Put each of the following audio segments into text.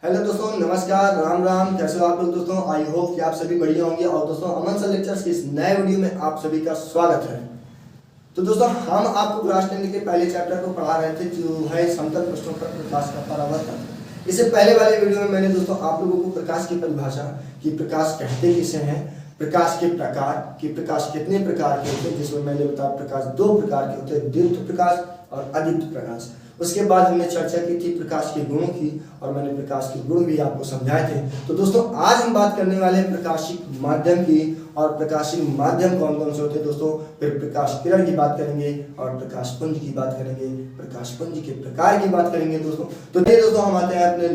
Hello दोस्तों, नमस्कार, राम राम। कैसे हो आप लोग दोस्तों? आई होप कि आप सभी बढ़िया होंगे। और दोस्तों, अमन सर लेक्चर्स के इस नए वीडियो में आप सभी का स्वागत है। तो दोस्तों, हम आपको क्लास 10 के पहले चैप्टर को पढ़ा रहे थे, जो है समतल पृष्ठों पर प्रकाश का परावर्तन। इससे पहले वाले वीडियो में मैंने दोस्तों आप लोगों को प्रकाश की परिभाषा, कि प्रकाश कहते किसे हैं, प्रकाश के प्रकार, कि प्रकाश कितने प्रकार के होते हैं, जिसमें मैंने बताया प्रकाश दो प्रकार के होते हैं, दीप्त प्रकाश और अदीप्त प्रकाश। उसके बाद हमने चर्चा की थी प्रकाश के गुणों की, और मैंने प्रकाश के गुण भी आपको समझाए थे। तो दोस्तों, आज हम बात करने वाले हैं प्रकाशिक माध्यम की, और प्रकाशिक माध्यम कौन कौन से होते हैं दोस्तों। फिर प्रकाश किरण की बात करेंगे, और प्रकाश पुंज की बात करेंगे, प्रकाश पुंज के प्रकार की बात करेंगे दोस्तों। तो ये दोस्तों हम आते हैं अपने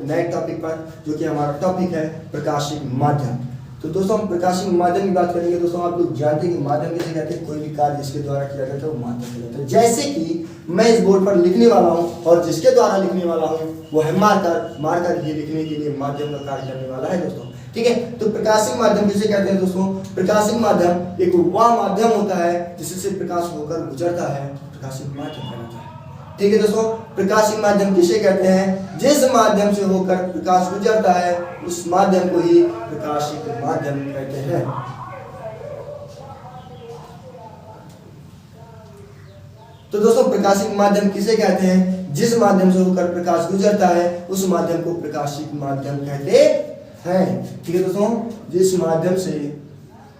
नए टॉपिक पर, जो कि हमारा टॉपिक है प्रकाशिक माध्यम। तो दोस्तों, हम प्रकाशिक माध्यम की बात करेंगे। दोस्तों, आप लोग जानते हैं कि माध्यम किसे कहते हैं? कोई भी कार्य जिसके द्वारा किया जाता है वो माध्यम कहलाता है। जैसे कि मैं इस बोर्ड पर लिखने वाला हूं, और जिसके द्वारा लिखने वाला हूं वो है मार्कर। मार्कर ये लिखने के लिए माध्यम का कार्य करने वाला है दोस्तों। ठीक है, तो प्रकाशिक माध्यम किसे कहते हैं दोस्तों? प्रकाशिक माध्यम एक वह माध्यम होता है जिससे प्रकाश होकर गुजरता है, प्रकाशिक माध्यम कहलाता है। ठीक है दोस्तों, प्रकाशिक माध्यम किसे कहते हैं? जिस माध्यम से होकर प्रकाश गुजरता है उस माध्यम को ही प्रकाशिक माध्यम कहते हैं। तो दोस्तों, प्रकाशिक माध्यम किसे कहते हैं? जिस माध्यम से होकर प्रकाश गुजरता है उस माध्यम को प्रकाशिक माध्यम कहते हैं। ठीक है दोस्तों, जिस माध्यम से होकर प्रकाश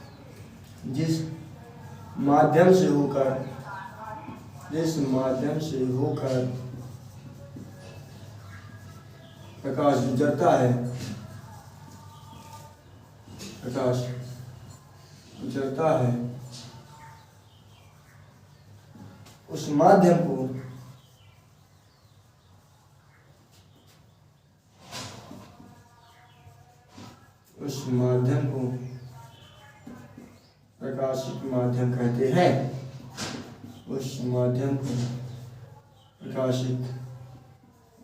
गुजरता है, उस माध्यम को प्रकाशिक माध्यम कहते हैं। उस माध्यम को प्रकाशिक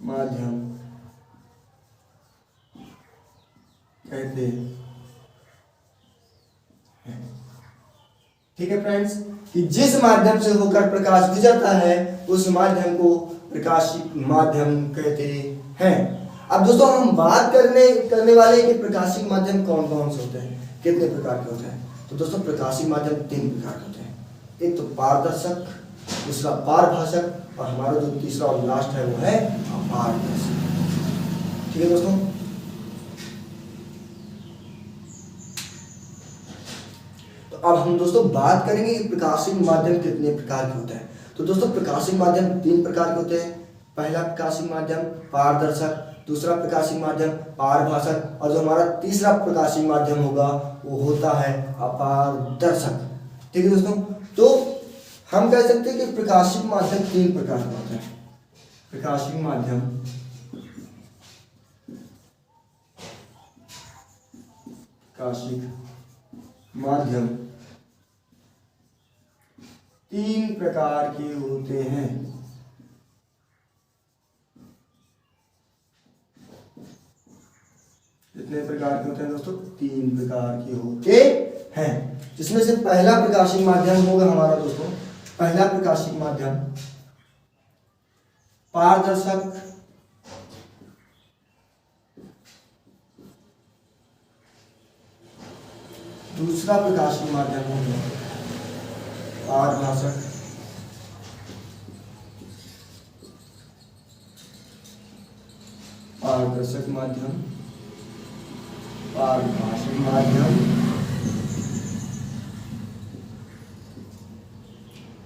माध्यम कहते हैं। ठीक है फ्रेंड्स, कि जिस माध्यम से होकर प्रकाश गुजरता है उस माध्यम को प्रकाशिक माध्यम कहते हैं। अब दोस्तों, हम बात करने वाले हैं कि प्रकाशिक माध्यम कौन कौन से होते हैं, कितने प्रकार के होते हैं। तो दोस्तों, प्रकाशिक माध्यम 3 प्रकार के होते हैं। एक तो पारदर्शक, दूसरा पारभाषक, और हमारा जो तीसरा और लास्ट है वो है अपारदर्शक। ठीक है दोस्तों, तो अब हम दोस्तों बात करेंगे कि प्रकाशिक माध्यम कितने प्रकार के होते हैं। तो दोस्तों, प्रकाशिक माध्यम 3 प्रकार के होते हैं। पहला प्रकाशिक माध्यम पारदर्शक, दूसरा प्रकाशिक माध्यम पारभाषक, और जो हमारा तीसरा प्रकाशिक माध्यम होगा वो होता है अपारदर्शक। ठीक है दोस्तों, तो हम कह सकते हैं कि प्रकाशिक माध्यम 3 प्रकार के होते हैं। प्रकाशिक माध्यम तीन प्रकार के होते हैं। कितने प्रकार के होते हैं दोस्तों? 3 प्रकार के होते हैं, जिसमें से पहला प्रकाशिक माध्यम होगा हमारा दोस्तों, पहला प्रकाशिक माध्यम पारदर्शक, दूसरा प्रकाशिक माध्यम होगा पारभाषक, पारदर्शक माध्यम, पारभाषक माध्यम,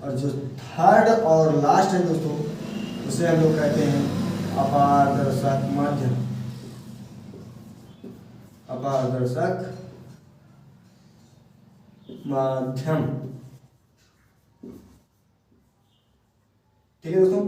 और जो थर्ड और लास्ट है दोस्तों उसे हम लोग कहते हैं अपारदर्शक माध्यम। अपारदर्शक माध्यम। ठीक है दोस्तों,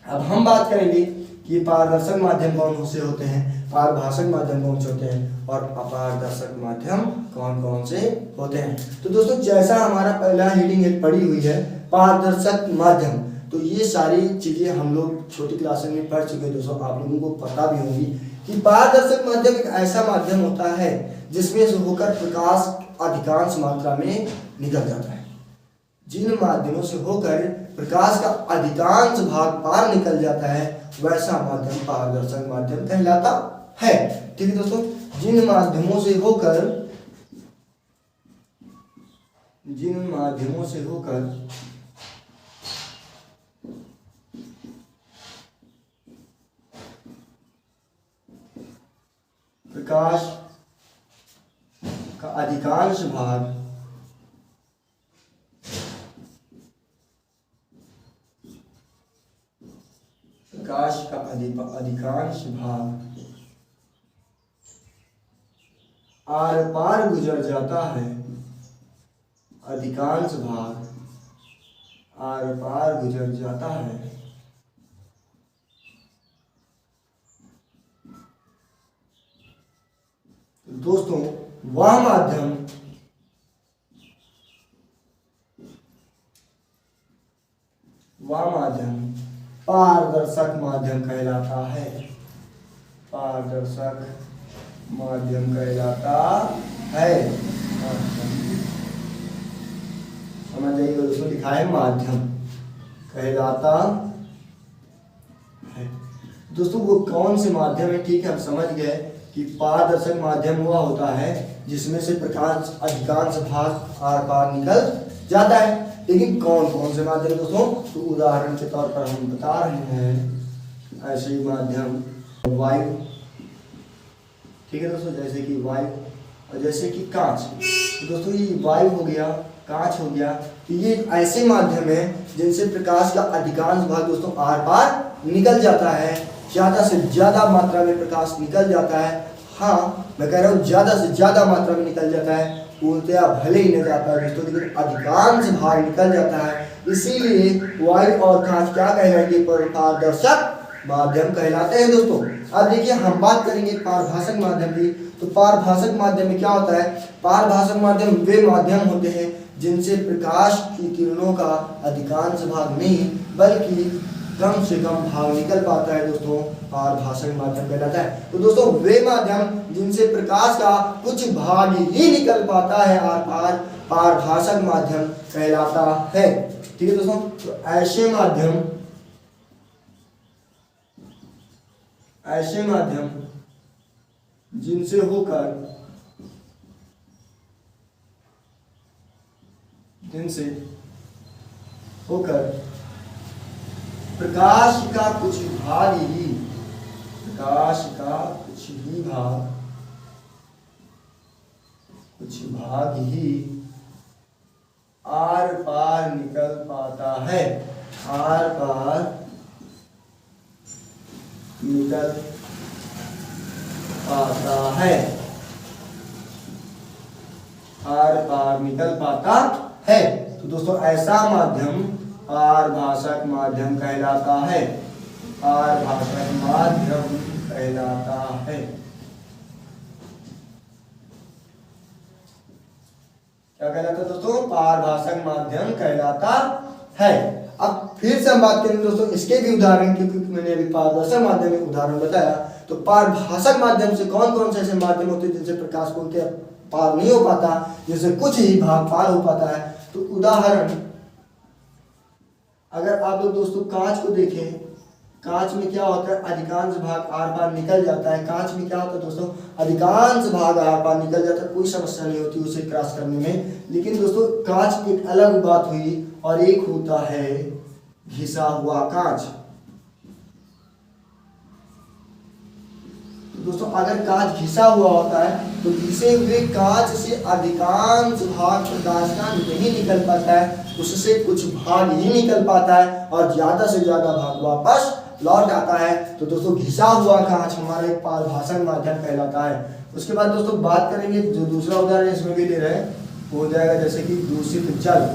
अब हम बात करेंगे कि पारदर्शक माध्यम कौन से होते हैं, पारभाषक माध्यम कौन से होते हैं, और अपारदर्शक माध्यम कौन कौन से होते हैं। तो दोस्तों, जैसा हमारा पहला हेडिंग पड़ी हुई है पारदर्शक माध्यम, तो ये सारी चीजें हम लोग छोटी क्लास में पढ़ चुके हैं दोस्तों, आप लोगों को पता भी होगी कि पारदर्शक माध्यम एक ऐसा माध्यम होता है जिसमें से होकर प्रकाश अधिकांश मात्रा में निकल जाता है। जिन माध्यमों से होकर प्रकाश का अधिकांश भाग पार निकल जाता है, वैसा माध्यम पारदर्शक माध्यम कहलाता है। ठीक है दोस्तों, जिन माध्यमों से होकर प्रकाश का अधिकांश भाग आर पार गुजर जाता है, अधिकांश भाग आर पार गुजर जाता है, दोस्तों वह माध्यम पारदर्शक माध्यम कहलाता है। पारदर्शक माध्यम कहलाता है। समझ जाइए दोस्तों, लिखा है माध्यम कहलाता है। दोस्तों वो कौन से माध्यम है? ठीक है, हम समझ गए कि पारदर्शक माध्यम वह होता है जिसमें से प्रकाश अधिकांश भाग आर पार निकल जाता है। लेकिन कौन कौन से माध्यम दोस्तों? तो उदाहरण के तौर पर हम बता रहे हैं ऐसे ही माध्यम वायु, ठीक है दोस्तों, जैसे कि वायु और जैसे कि कांच। तो दोस्तों ये वायु हो गया, कांच हो गया, तो ये ऐसे माध्यम है जिनसे प्रकाश का अधिकांश भाग दोस्तों आर पार निकल जाता है, ज्यादा से ज्यादा मात्रा में प्रकाश निकल जाता है। हाँ, मैं कह रहा हूँ ज्यादा से ज्यादा मात्रा में निकल जाता है, पूर्णतया भले ही नहीं जाता है दोस्तों, लेकिन अधिकांश भाग निकल जाता है। इसीलिए वायु और कांच क्या कहलाएंगे? पारदर्शक माध्यम कहलाते हैं दोस्तों। अब देखिए हम बात करेंगे पारभाषक माध्यम की। तो पारभाषक माध्यम में क्या होता है? पारभाषक माध्यम वे माध्यम होते हैं जिनसे प्रकाश की किरणों का अधिकांश भाग नहीं बल्कि कम से कम भाग निकल पाता है दोस्तों, पारभाषक माध्यम कहलाता है। तो दोस्तों वे माध्यम जिनसे प्रकाश का कुछ भाग ही निकल पाता है आर पार, पारभाषक माध्यम कहलाता है। ठीक है दोस्तों, तो ऐसे माध्यम जिनसे होकर प्रकाश का कुछ भाग ही आर पार निकल पाता है, आर पार निकल पाता है। तो दोस्तों ऐसा माध्यम पारभाषक माध्यम कहलाता है, पारभाषक माध्यम कहलाता है। क्या कहलाता है दोस्तों? पारभाषक माध्यम कहलाता है। अब फिर से हम बात करेंगे दोस्तों इसके भी उदाहरण की, क्योंकि मैंने अभी पारदर्शक माध्यम में उदाहरण बताया। तो पारभाषक माध्यम से कौन कौन से ऐसे माध्यम होते हैं जिनसे प्रकाश को उनके पार नहीं हो पाता, जिससे कुछ ही भाग पार हो पाता है? तो उदाहरण अगर आप लोग दोस्तों कांच को देखें, कांच में क्या होता है? अधिकांश भाग आर पार निकल जाता है। कांच में क्या होता है दोस्तों? अधिकांश भाग आर पार निकल जाता है, कोई समस्या नहीं होती उसे क्रॉस करने में। लेकिन दोस्तों कांच एक अलग बात हुई, और एक होता है घिसा हुआ कांच। तो दोस्तों अगर कांच घिसा हुआ होता है तो घिसे हुए कांच से अधिकांश भाग प्रकाश का नहीं निकल पाता है, उससे कुछ भाग ही निकल पाता है और ज्यादा से ज्यादा भाग वापस लौट आता है। तो दोस्तों घिसा हुआ कांच हमारा एक पारभाषक माध्यम कहलाता है। उसके बाद दोस्तों बात करेंगे जो दूसरा उदाहरण इसमें भी ले रहे हैं वो हो जाएगा जैसे कि दूषित जल।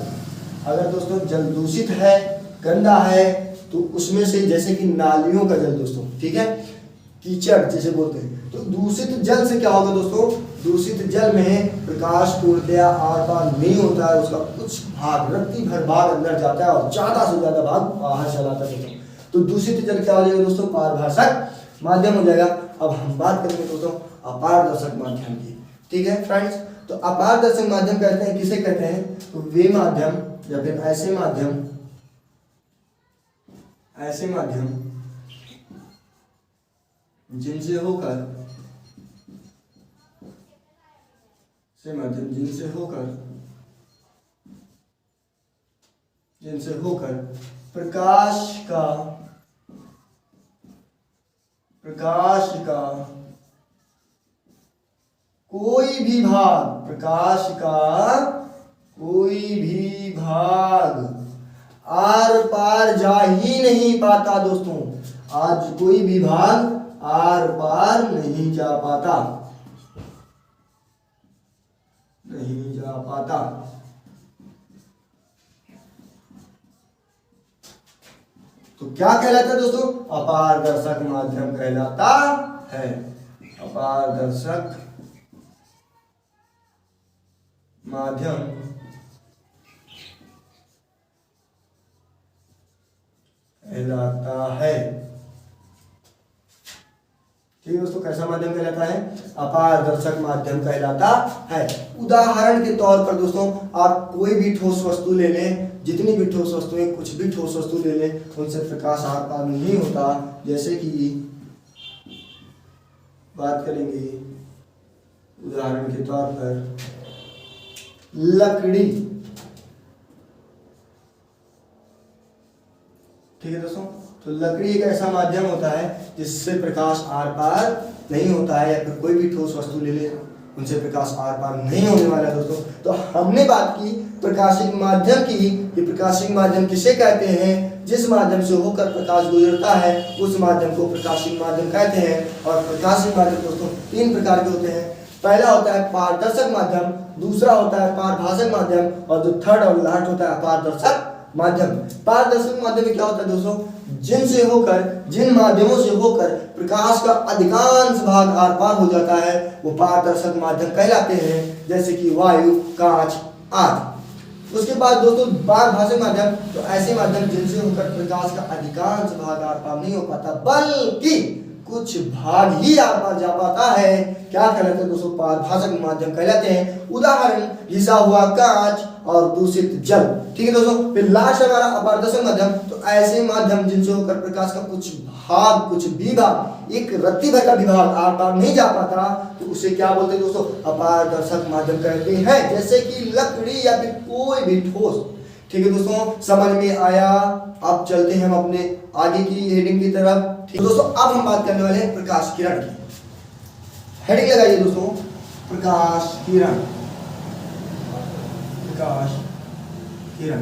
अगर दोस्तों जल दूषित है, गंदा है, तो उसमें से जैसे कि नालियों का जल दोस्तों, ठीक है, कीचड़ जिसे बोलते हैं, तो दूषित जल से क्या होगा दोस्तों? दूषित जल में प्रकाश पूर्णतया आर पार नहीं होता है, उसका कुछ भाग, रत्ती भर भाग अंदर जाता है और ज्यादा से ज्यादा भाग बाहर चलाता है। तो दूषित जल क्या हो जाएगा दोस्तों? पारभाषक माध्यम हो जाएगा। अब हम बात करेंगे दोस्तों अपारदर्शक माध्यम की। ठीक है फ्रेंड्स, तो अपारदर्शक माध्यम कहते हैं, किसे कहते हैं? तो वे माध्यम या फिर ऐसे माध्यम ऐसे माध्यम जिनसे होकर प्रकाश का कोई भी भाग आर पार जा ही नहीं पाता दोस्तों। आज कोई भी भाग आर पार नहीं जा पाता। तो क्या कहलाता है दोस्तों? अपारदर्शक माध्यम कहलाता है। अपारदर्शक माध्यम कहलाता है। ठीक है दोस्तों, कैसा माध्यम कहलाता है? अपारदर्शक माध्यम कहलाता है। उदाहरण के तौर पर दोस्तों, आप कोई भी ठोस वस्तु ले लें, जितनी भी ठोस वस्तुएं, कुछ भी ठोस वस्तु ले लें, उनसे प्रकाश आर पार नहीं होता। जैसे कि बात करेंगे उदाहरण के तौर पर लकड़ी। ठीक है दोस्तों, तो लकड़ी एक ऐसा माध्यम होता है जिससे प्रकाश आर पार नहीं होता है, या फिर कोई भी ठोस वस्तु ले ले, उनसे प्रकाश आर पार नहीं होने वाला है दोस्तों। तो हमने बात की प्रकाशिक माध्यम की। ये प्रकाशिक माध्यम किसे कहते हैं? जिस माध्यम से होकर प्रकाश गुजरता है उस माध्यम को प्रकाशिक माध्यम कहते हैं। और प्रकाशिक माध्यम दोस्तों 3 प्रकार के होते हैं। पहला होता है पारदर्शक माध्यम, दूसरा होता है पारभाषक माध्यम, और जो थर्ड और लास्ट होता है अपारदर्शक माध्यम। पारदर्शक माध्यम में क्या होता है दोस्तों? जिन माध्यमों से होकर प्रकाश का अधिकांश भाग आर पार हो जाता है वो पारदर्शक माध्यम कहलाते हैं, जैसे कि वायु, कांच आदि। उसके बाद दोस्तों पारभाषक माध्यम, तो ऐसे माध्यम जिनसे होकर प्रकाश का अधिकांश भाग आर पार नहीं हो पाता, बल्कि कुछ भाग ही आर पार जा पाता है। क्या कहलाते हैं दोस्तों? पारभाषक माध्यम कहलाते हैं। उदाहरण घिसा हुआ कांच और दूषित जल। ठीक है दोस्तों, फिर लास्ट हमारा अपारदर्शक माध्यम। तो ऐसे माध्यम जिनसे होकर प्रकाश का कुछ भी भाग, एक रत्ती भर का भी भाग आर पार नहीं जा पाता, तो उसे क्या बोलते हैं दोस्तों? अपारदर्शक माध्यम कहते हैं। जैसे कि लकड़ी या फिर कोई भी ठोस। ठीक है दोस्तों, समझ में आया? अब चलते हैं हम अपने आगे की हेडिंग की तरफ। ठीक है दोस्तों, अब हम बात करने वाले हैं प्रकाश किरण की। हेडिंग लगाइए दोस्तों, प्रकाश किरण। प्रकाश किरण।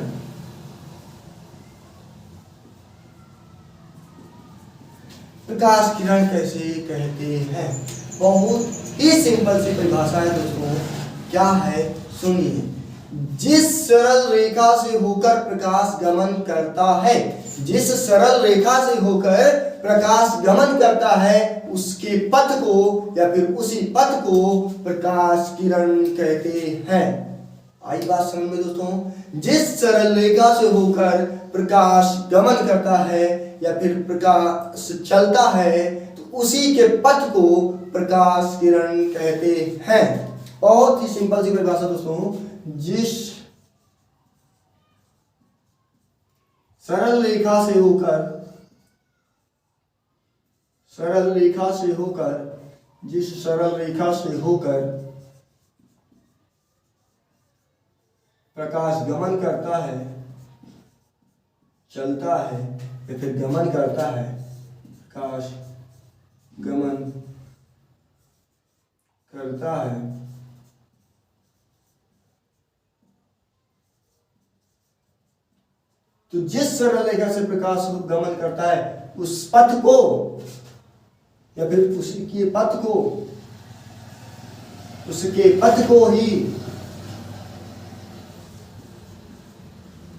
प्रकाश किरण कैसे कहते हैं? बहुत ही सिंपल सी परिभाषा है दोस्तों। क्या है सुनिए। जिस सरल रेखा से होकर प्रकाश गमन करता है, जिस सरल रेखा से होकर प्रकाश गमन करता है, उसके पथ को या फिर उसी पथ को प्रकाश किरण कहते हैं। आई बात समझ में दोस्तों? जिस सरल रेखा से होकर प्रकाश गमन करता है या फिर प्रकाश चलता है, तो उसी के पथ को प्रकाश किरण कहते हैं। बहुत ही सिंपल सी परिभाषा दोस्तों। जिस सरल रेखा से होकर जिस सरल रेखा से होकर प्रकाश गमन करता है, चलता है या फिर गमन करता है, प्रकाश गमन करता है, तो जिस सरल रेखा से प्रकाश गमन करता है उस पथ को या फिर उसके पथ को ही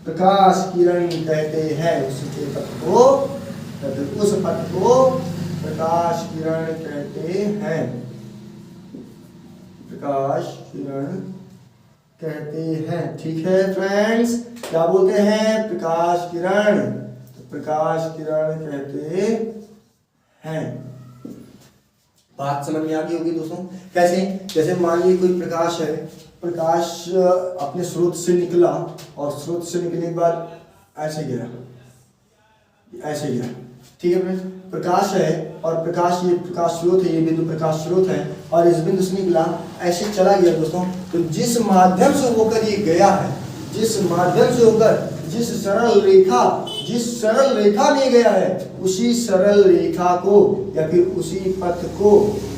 प्रकाश किरण कहते हैं। उसके पथ को या फिर उस पथ को प्रकाश किरण कहते हैं। प्रकाश किरण कहते हैं। ठीक है फ्रेंड्स, क्या बोलते हैं? प्रकाश किरण। तो प्रकाश किरण कहते हैं। बात समझ में आ गई होगी दोस्तों। कैसे? जैसे मान लीजिए कोई प्रकाश है, प्रकाश अपने स्रोत से निकला और स्रोत से निकलने के बाद ऐसे गिरा, ऐसे गया। ठीक है फ्रेंड्स, प्रकाश है और प्रकाश, ये प्रकाश स्रोत है, ये बिंदु प्रकाश स्रोत है और इस बिंदु से निकला ऐसे चला गया दोस्तों। तो जिस माध्यम से होकर ये गया है, जिस माध्यम से होकर, जिस सरल रेखा में गया है, उसी सरल रेखा को या फिर उसी पथ को,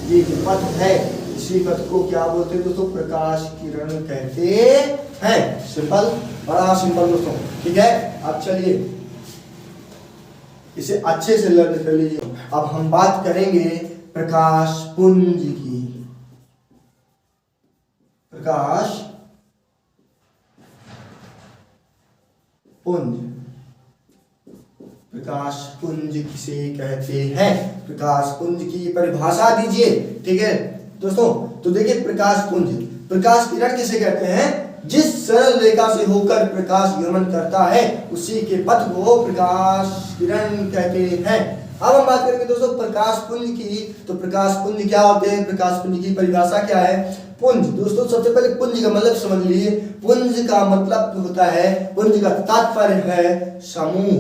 ये जो पथ है, इसी पथ को क्या बोलते हैं दोस्तों? प्रकाश किरण कहते हैं। सिंपल, बड़ा सिंपल दोस्तों। ठीक है, अब चलिए इसे अच्छे से लर्न कर लीजिए। अब हम बात करेंगे प्रकाश पुंज की। प्रकाश पुंज, प्रकाश पुंज किसे कहते हैं? प्रकाश पुंज की परिभाषा दीजिए। ठीक है दोस्तों, तो देखिए प्रकाश पुंज, प्रकाश किरण किसे कहते हैं? जिस सरल रेखा से होकर प्रकाश गमन करता है, उसी के पथ को प्रकाश किरण कहते हैं। अब हम बात करेंगे दोस्तों प्रकाश पुंज की। तो प्रकाश पुंज क्या होते हैं? प्रकाश पुंज की परिभाषा क्या है? पुंज, दोस्तों सबसे पहले पुंज का मतलब समझ लीजिए। पुंज का मतलब होता है, पुंज का तात्पर्य है समूह।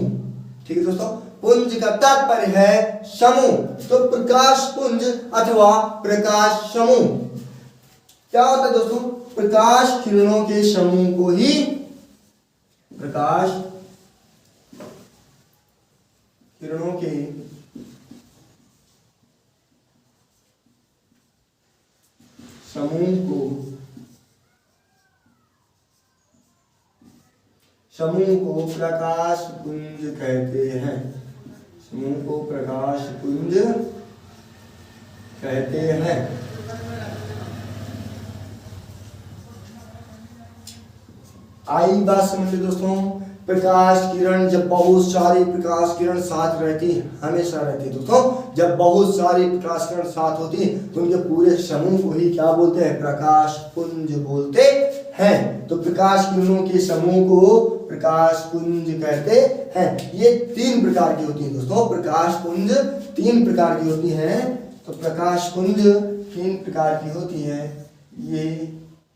ठीक है दोस्तों, पुंज का तात्पर्य है समूह। तो प्रकाश पुंज अथवा प्रकाश समूह क्या होता है दोस्तों? प्रकाश किरणों के समूह को ही प्रकाश किरणों के समूह को प्रकाश पुंज कहते हैं। समूह को प्रकाश पुंज कहते हैं। आई बात समझ लो दोस्तों, प्रकाश किरण जब बहुत सारी प्रकाश किरण साथ रहती है, हमेशा रहती है दोस्तों, जब बहुत सारी प्रकाश किरण साथ होती है तो उनके पूरे समूह को ही क्या बोलते हैं? प्रकाश पुंज बोलते हैं। तो प्रकाश किरणों के समूह को प्रकाश पुंज कहते हैं। ये 3 प्रकार की होती है दोस्तों, प्रकाश पुंज 3 प्रकार की होती है। तो प्रकाश पुंज 3 प्रकार की होती है। ये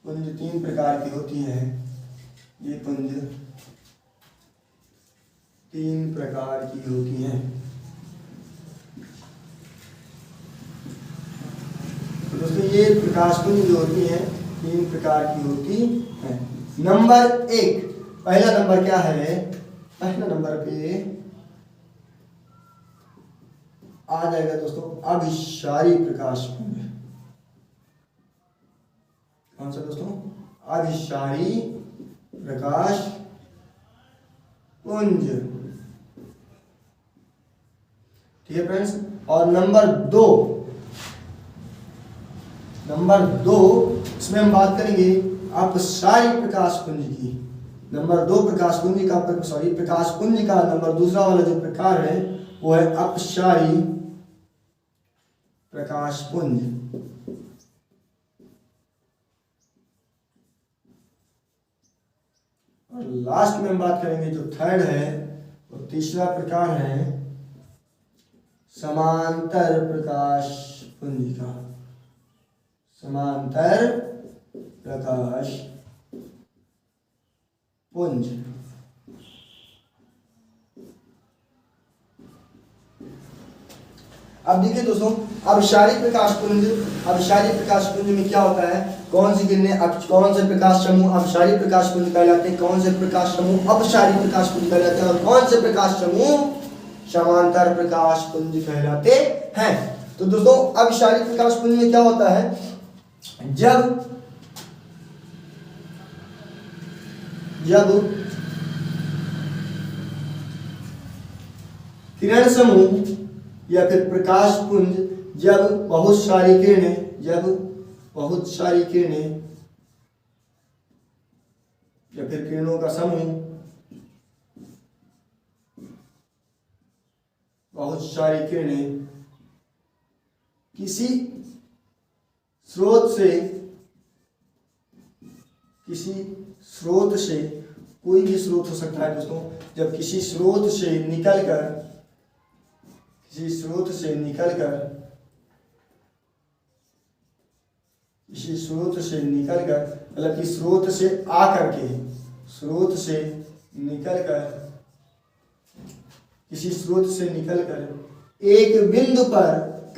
पुंज 3 प्रकार की होती है। ये पुंज 3 प्रकार की होती हैं। तो दोस्तों ये प्रकाश पुंज जो होती है 3 प्रकार की होती है। नंबर 1, पहला नंबर क्या है? पहला नंबर पे आ जाएगा दोस्तों अभिसारी प्रकाश पुंज। कौन सा दोस्तों? अभिसारी प्रकाश पुंज। ठीक है फ्रेंड्स, और नंबर 2 इसमें हम बात करेंगे अपसारी प्रकाश पुंज की। नंबर 2 प्रकाश पुंज का, प्रकाश पुंज का नंबर दूसरा वाला जो प्रकार है वो है अपसारी प्रकाश पुंज। और लास्ट में हम बात करेंगे जो थर्ड है, वो तीसरा प्रकार है समांतर प्रकाश पुंज का। समांतर प्रकाश पुंज। अब देखिए दोस्तों, अभिसारी प्रकाश पुंज, अभिसारी प्रकाश पुंज में क्या होता है? कौन सी किरणें, कौन से प्रकाश समूह अभिसारी प्रकाश पुंज कहलाते हैं, कौन से प्रकाश समूह अपसारी प्रकाश पुंज कहलाते हैं, और कौन से प्रकाश समूह समांतर प्रकाश पुंज कहलाते हैं। तो दोस्तों अभिसारी प्रकाश पुंज में क्या होता है? जब किरण समूह या फिर प्रकाश पुंज, जब बहुत सारी किरणें या फिर किरणों का समूह, बहुत सारी किरणें किसी स्रोत से, कोई भी स्रोत हो सकता है दोस्तों, जब किसी स्रोत से निकलकर मतलब कि स्रोत से निकलकर किसी स्रोत से निकलकर एक बिंदु पर,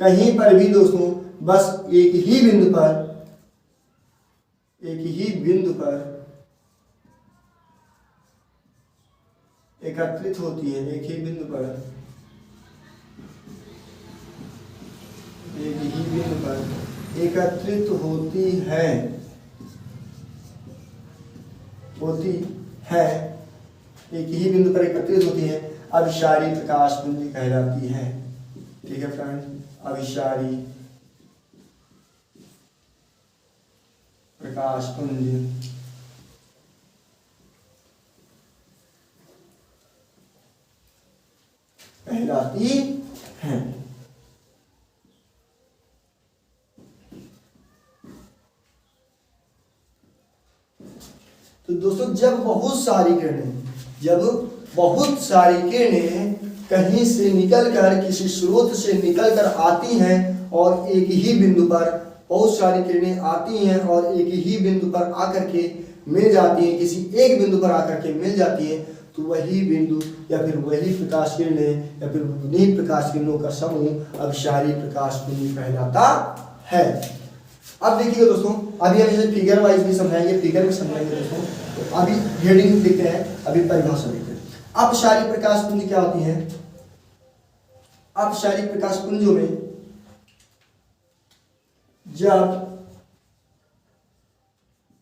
कहीं पर भी दोस्तों, बस एक ही बिंदु पर एकत्रित होती है, एक ही बिंदु पर एकत्रित होती है, एक ही बिंदु पर एकत्रित होती है, अभिसारी प्रकाश पुंज कहलाती है। ठीक है फ्रेंड्स, अभिसारी प्रकाश पुंज कहलाती है। तो दोस्तों, जब बहुत सारी किरणें कहीं से निकलकर, किसी स्रोत से निकलकर आती हैं और एक ही बिंदु पर, बहुत सारी किरणें आती हैं और एक ही बिंदु पर आकर के मिल जाती हैं, किसी एक बिंदु पर आकर के मिल जाती हैं, तो वही बिंदु या फिर वही प्रकाश किरणें या फिर उन्हीं प्रकाश किरणों का समूह अभिसारी प्रकाश पुंज कहलाता है। अब देखिए दोस्तों, अभी हम इसे फिगर वाइज भी समझाएंगे, फिगर में समझाएंगे दोस्तों। तो अभी हेडिंग देखते हैं, अभी परिभाषा देखते हैं। अपसारी प्रकाश पुंज क्या होती है? अपसारी प्रकाश पुंजों में जब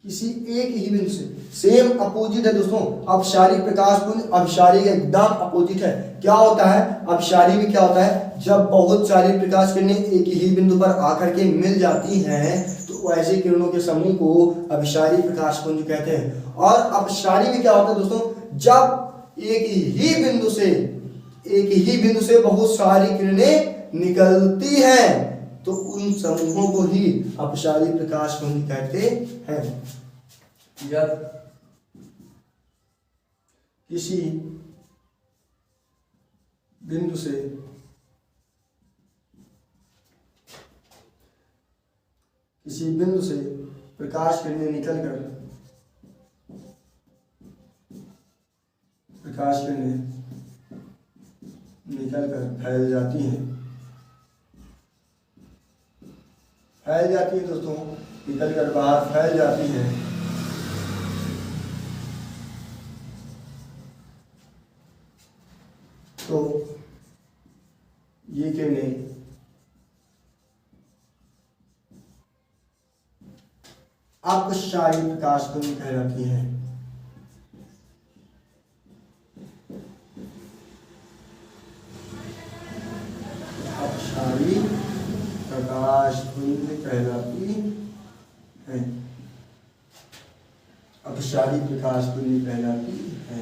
किसी एक ही बिंदु से, सेम अपोजिट है दोस्तों, अपसारी प्रकाश पुंज अभिसारी का एकदम अपोजिट है। क्या होता है अपसारी में? क्या होता है, जब बहुत सारी प्रकाश किरणें एक ही बिंदु पर आकर के मिल जाती हैं तो ऐसे किरणों के समूह को अभिसारी प्रकाश पुंज कहते हैं। और अपसारी में क्या होता है दोस्तों, जब एक ही बिंदु से बहुत सारी किरणें निकलती हैं तो उन समूहों को ही अपसारी प्रकाश पुंज कहते हैं। जब किसी बिंदु से प्रकाश किरणें निकलकर फैल जाती हैं दोस्तों, निकलकर बाहर फैल जाती हैं, तो ये किरणें अपसारी प्रकाश पुंज कहलाती हैं। अपसारी प्रकाश पुंज कहलाती है। अपसारी प्रकाश पुंज कहलाती है।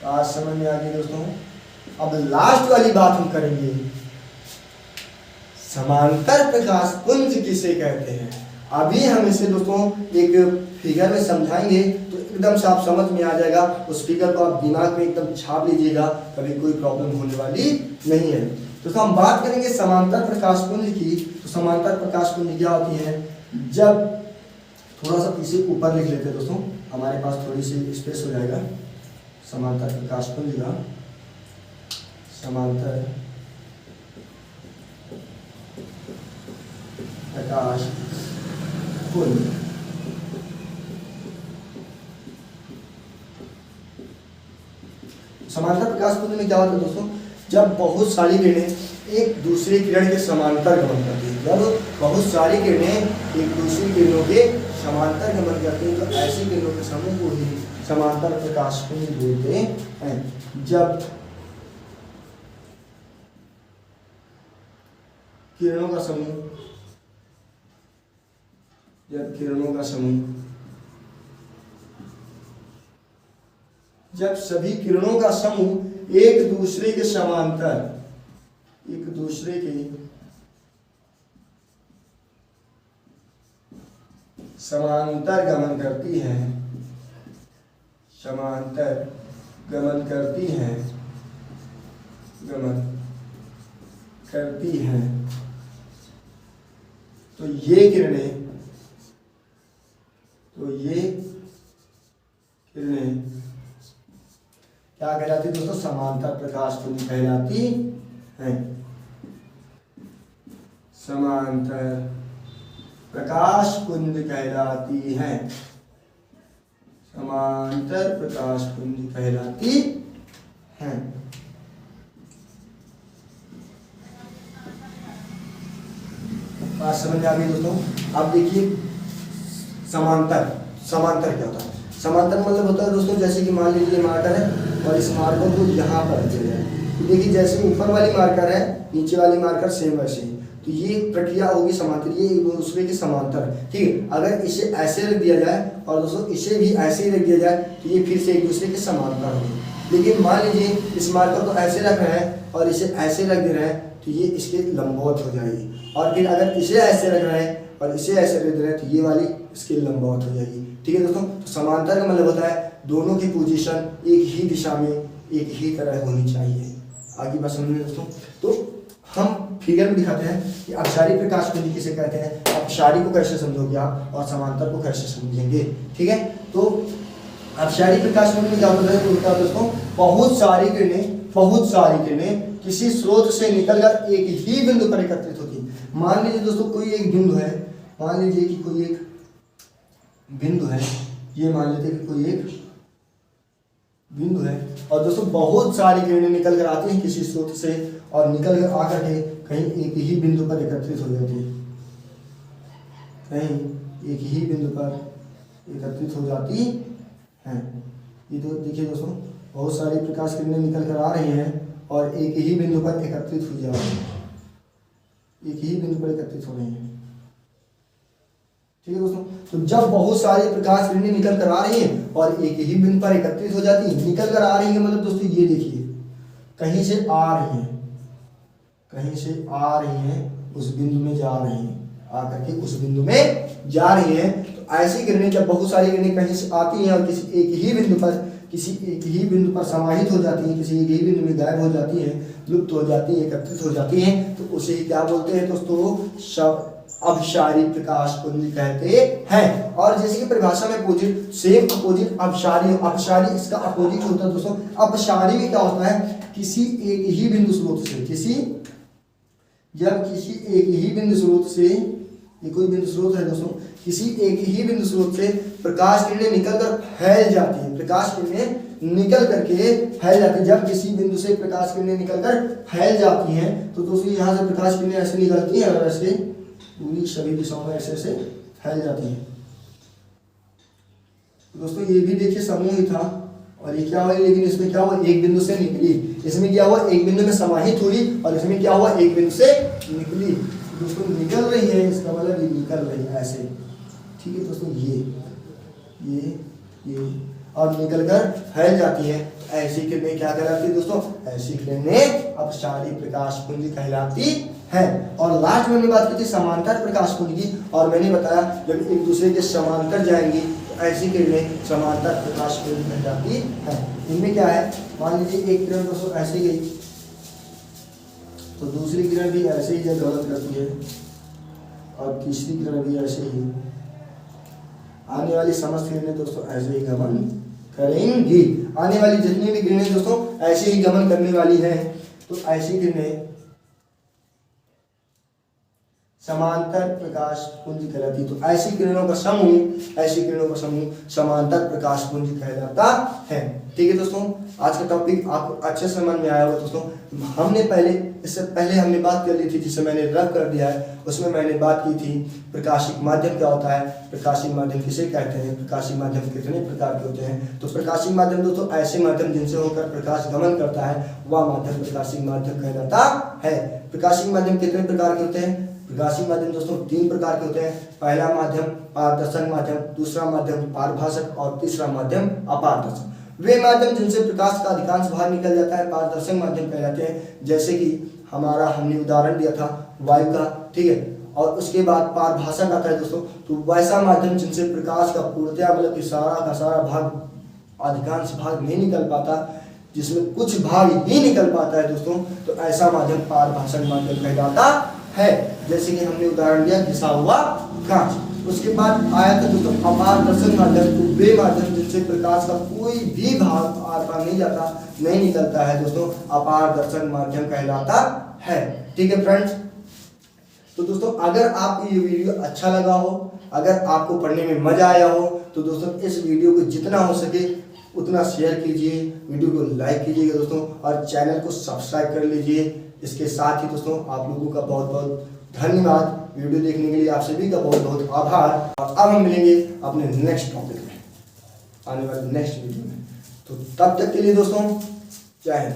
आज समझ में आ गई दोस्तों। अब लास्ट वाली बात हम करेंगे, समांतर प्रकाश पुंज किसे कहते हैं। अभी हम इसे दोस्तों एक फिगर में समझाएंगे तो एकदम से आप समझ में आ जाएगा। उस फिगर को आप दिमाग में एकदम छाप लीजिएगा, कभी कोई प्रॉब्लम होने वाली नहीं है। दोस्तों हम बात करेंगे समांतर प्रकाश पुंज की। तो समांतर प्रकाश पुंज क्या होती है? जब थोड़ा सा इसे ऊपर लिख लेते हैं दोस्तों, हमारे पास थोड़ी सी स्पेस हो जाएगा। समांतर प्रकाश पुंज का समांतर प्रकाश पुंज समांतर प्रकाश पुंज में क्या होता है दोस्तों, जब बहुत सारी किरणें एक दूसरी किरण के समांतर गमन करती हैं। जब बहुत सारी किरणें एक दूसरी किरणों के समांतर गमन करती हैं तो ऐसी किरणों के समूह को ही समांतर प्रकाश पुंज बोलते हैं। जब किरणों का समूह जब सभी किरणों का समूह एक दूसरे के समांतर गमन करती हैं तो ये किरणें कहलाती है दोस्तों? समांतर प्रकाश पुंज कहलाती है। समांतर प्रकाश पुंज कहलाती है। समांतर प्रकाश पुंज कहलाती है। बात समझ में आ गई दोस्तों? अब देखिए समांतर, समांतर क्या होता है? समांतर मतलब होता है दोस्तों, जैसे कि मान लीजिए मार्कर है और इस मार्कर को यहाँ पर रख दिया जाए, तो देखिए जैसे ऊपर वाली मार्कर है, नीचे वाली मार्कर सेम वैसे ही, तो ये प्रक्रिया होगी समांतर, ये एक दूसरे के समांतर, ठीक है। अगर इसे ऐसे रख दिया जाए और दोस्तों इसे भी ऐसे ही रख दिया जाए तो ये फिर से एक दूसरे के समांतर होंगे। लेकिन मान लीजिए इस मार्कर को ऐसे रख रहे हैं और इसे ऐसे रख दे रहे हैं तो ये इसके लंबवत हो जाएगी, और फिर अगर इसे ऐसे रख रहे हैं और इसे ऐसे रख दे रहे हैं तो ये वाली इसके लंबवत हो जाएगी, ठीक है दोस्तों। तो समांतर का मतलब होता है दोनों की पोजीशन एक ही दिशा में एक ही तरह होनी चाहिए। आगे बात समझ में दोस्तों? तो हम फिगर में दिखाते हैं कि अपसारी प्रकाश पुंज किसे कहते हैं, अपसारी को कैसे समझोगे आप और समांतर को कैसे समझेंगे, ठीक है। तो अपसारी प्रकाश पुंज में क्या होता है दोस्तों? बहुत सारी किरणें किसी स्रोत से निकलकर एक ही बिंदु पर एकत्रित होती है। मान लीजिए दोस्तों कोई एक बिंदु है, मान लीजिए कि कोई एक बिंदु है, ये मान लेते हैं कि कोई एक बिंदु है और दोस्तों बहुत सारी किरणें निकल कर आती हैं किसी स्रोत से और निकल कर आकर के कहीं एक ही बिंदु पर एकत्रित हो जाती है, कहीं एक ही बिंदु पर एकत्रित हो जाती है। ये तो देखिए दोस्तों बहुत सारी प्रकाश किरणें निकल कर आ रही हैं और एक ही बिंदु पर एकत्रित हो जा रही हैं, एक ही बिंदु पर एकत्रित हो रही हैं, ठीक है दोस्तों। तो जब बहुत सारी प्रकाश किरणें निकल कर आ रही हैं और एक ही बिंदु पर एकत्रित हो जाती हैं, निकल कर आ रही है मतलब दोस्तों ये देखिए कहीं से आ रही हैं, कहीं से आ रही हैं उस बिंदु में जा रही हैं, आकर के उस बिंदु में जा रही हैं। तो ऐसी किरणें जब बहुत सारी किरणें कहीं से आती हैं और किसी एक ही बिंदु पर समाहित हो जाती हैं, किसी एक ही बिंदु में गायब हो जाती हैं, लुप्त हो जाती हैं, एकत्रित हो जाती हैं, तो उसे क्या बोलते हैं दोस्तों? अपसारी प्रकाश पुंज कहते हैं। और जैसे कि परिभाषा में अपोजिट, सेम अपोजिट अपसारी इसका अपोजिट होता है दोस्तों। अपसारी में क्या होता है? किसी एक ही बिंदु स्रोत से, जब किसी एक ही बिंदु स्रोत से, ये कोई बिंदु स्रोत है दोस्तों, किसी एक ही बिंदु स्रोत से प्रकाश किरणें निकलकर फैल जाती हैं, प्रकाश किरणें निकल करके फैल जाती है। जब किसी बिंदु से प्रकाश किरणें निकलकर फैल जाती हैं तो दोस्तों यहाँ से प्रकाश किरणें ऐसे निकलती हैं और ऐसे पूरी सभी दिशाओं में ऐसे ऐसे फैल जाती है। तो दोस्तों ये भी देखिए समूह ही था और ये क्या हुआ, लेकिन इसमें क्या हुआ? एक बिंदु से निकली, इसमें क्या हुआ? एक बिंदु में समाहित हुई और इसमें क्या हुआ? एक बिंदु से निकली। तो दोस्तों निकल रही है, इसका मतलब ये निकल रही है ऐसे, ठीक है दोस्तों। ये और निकलकर फैल जाती है। तो ऐसी किरणें क्या कहलाती है दोस्तों? ऐसी किरणें अपसारी प्रकाश पुंज कहलाती है। और लास्ट में हमने बात की थी समांतर प्रकाश पुंज की, और मैंने बताया जब एक दूसरे के समांतर जाएंगी तो ऐसी किरणें समांतर प्रकाश पुंज कहलाती है। इनमें क्या है? मान लीजिए एक किरण दोस्तों ऐसे गई तो दूसरी किरण भी ऐसे ही गमन करती है और तीसरी किरण भी ऐसे ही, आने वाली समस्त किरणें दोस्तों ऐसे ही गमन करेंगी। आने वाली जितनी भी किरणें दोस्तों ऐसे ही गमन करने वाली हैं, तो ऐसी किरणें समांतर प्रकाश पुंज कहलाती। तो ऐसी किरणों का समूह समांतर प्रकाश पुंज कहलाता है, ठीक है दोस्तों। आज का टॉपिक आपको अच्छे से समझ में आया होगा दोस्तों। हमने इससे पहले हमने बात कर ली थी, जिसे मैंने रब कर दिया है, उसमें मैंने बात की थी प्रकाशिक माध्यम क्या होता है, प्रकाशिक माध्यम किसे कहते हैं, प्रकाशिक माध्यम कितने प्रकार के होते हैं। तो प्रकाशिक माध्यम दोस्तों ऐसे माध्यम जिनसे होकर प्रकाश गमन करता है, वह माध्यम प्रकाशिक माध्यम कहलाता है। प्रकाशिक माध्यम कितने प्रकार के होते हैं? प्रकाशिक माध्यम दोस्तों 3 प्रकार के होते हैं। पहला माध्यम पारदर्शक माध्यम, दूसरा माध्यम पारभाषक और तीसरा माध्यम अपारदर्शक। वे माध्यम जिनसे प्रकाश का अधिकांश भाग निकल जाता है पारदर्शक माध्यम कहलाते हैं। जैसे कि हमने उदाहरण दिया था वायु का, ठीक है। और उसके बाद पारभाषक आता है दोस्तों, तो वैसा माध्यम जिनसे प्रकाश का पूर्णतया मतलब कि सारा का सारा भाग, अधिकांश भाग नहीं निकल पाता, जिसमें कुछ भाग ही निकल पाता है दोस्तों, तो ऐसा माध्यम पारभाषक माध्यम कहलाता है। जैसे कि हमने उदाहरण दिया घिसा हुआ कांच, उसके बाद आया था दोस्तों अपार दर्शन माध्यम, तो वे माध्यम जिनसे प्रकाश का कोई भी भाग आर पार नहीं जाता, नहीं निकलता है दोस्तों, अपार दर्शन माध्यम कहलाता है। ठीक है फ्रेंड्स, तो दोस्तों अगर आपको ये वीडियो अच्छा लगा हो, अगर आपको पढ़ने में मजा आया हो, तो दोस्तों इस वीडियो को जितना हो सके उतना शेयर कीजिए, वीडियो को लाइक कीजिएगा दोस्तों, और चैनल को सब्सक्राइब कर लीजिए। इसके साथ ही दोस्तों आप लोगों का बहुत बहुत धन्यवाद, वीडियो देखने के लिए आप सभी का बहुत बहुत आभार। और अब हम मिलेंगे अपने नेक्स्ट टॉपिक में, आने वाले नेक्स्ट वीडियो में। तो तब तक के लिए दोस्तों जय हिंद।